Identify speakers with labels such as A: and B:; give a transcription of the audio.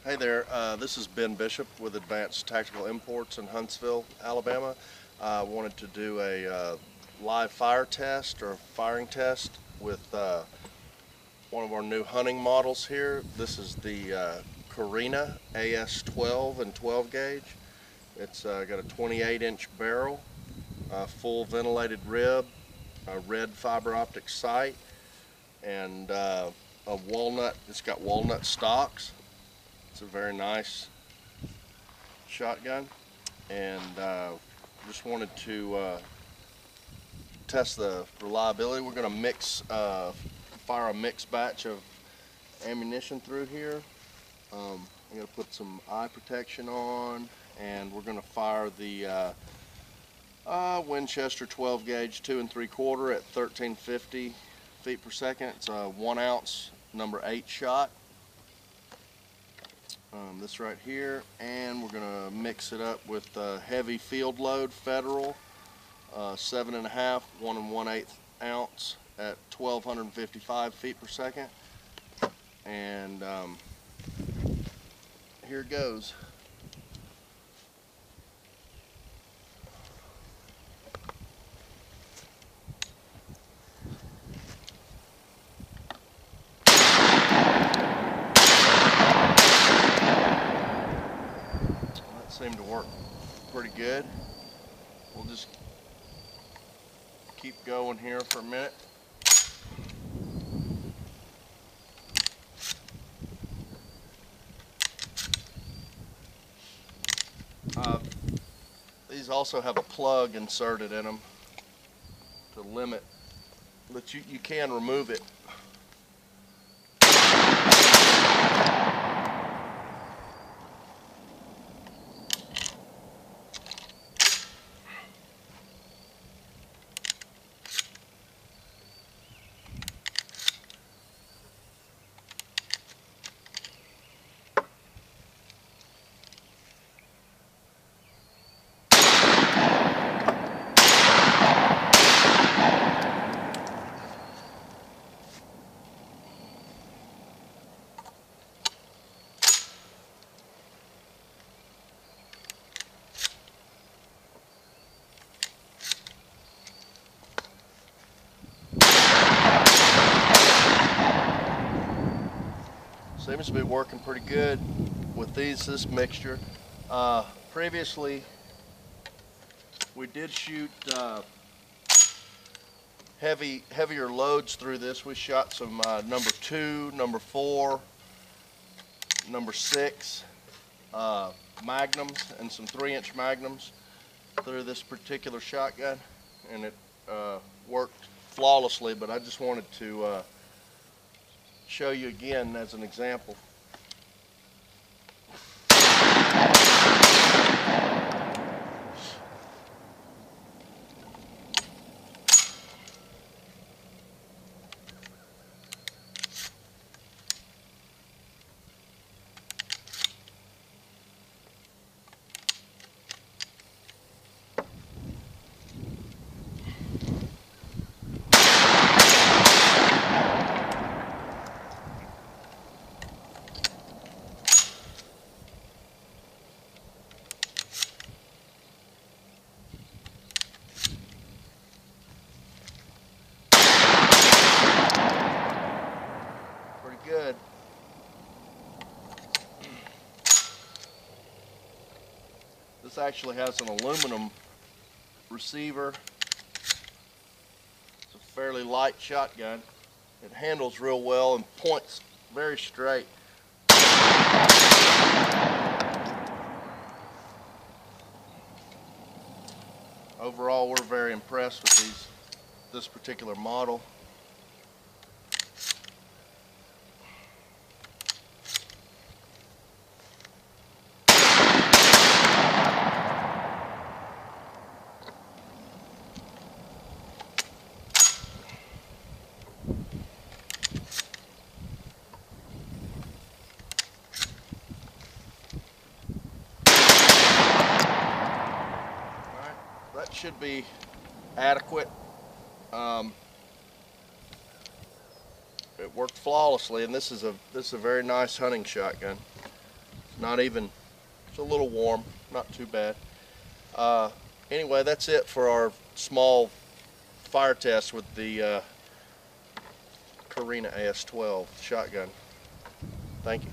A: Hey there, this is Ben Bishop with Advanced Tactical Imports in Huntsville, Alabama. I wanted to do a live fire test or firing test with one of our new hunting models here. This is the Carina AS-12 and 12 gauge. It's got a 28-inch barrel, a full ventilated rib, a red fiber optic sight, and it's got walnut stocks. It's a very nice shotgun, and just wanted to test the reliability. We're going to fire a mixed batch of ammunition through here. I'm going to put some eye protection on, and we're going to fire the Winchester 12 gauge 2 3/4 at 1350 feet per second. It's a 1 ounce number 8 shot. This right here, and we're going to mix it up with heavy field load Federal 7.5 1 1/8 ounce at 1255 feet per second, and here it goes. Seemed to work pretty good. We'll just keep going here for a minute. These also have a plug inserted in them to limit, but you can remove it. Seems to be working pretty good with this mixture. Previously, we did shoot heavier loads through this. We shot some number 2, number 4, number 6 magnums and some 3-inch magnums through this particular shotgun, and it worked flawlessly. But I just wanted to show you again as an example. Good. This actually has an aluminum receiver. It's a fairly light shotgun. It handles real well and points very straight. Overall, we're very impressed with this particular model. That should be adequate. It worked flawlessly, and this is a very nice hunting shotgun. Not even, it's a little warm, not too bad. Anyway, that's it for our small fire test with the Carina AS-12 shotgun. Thank you.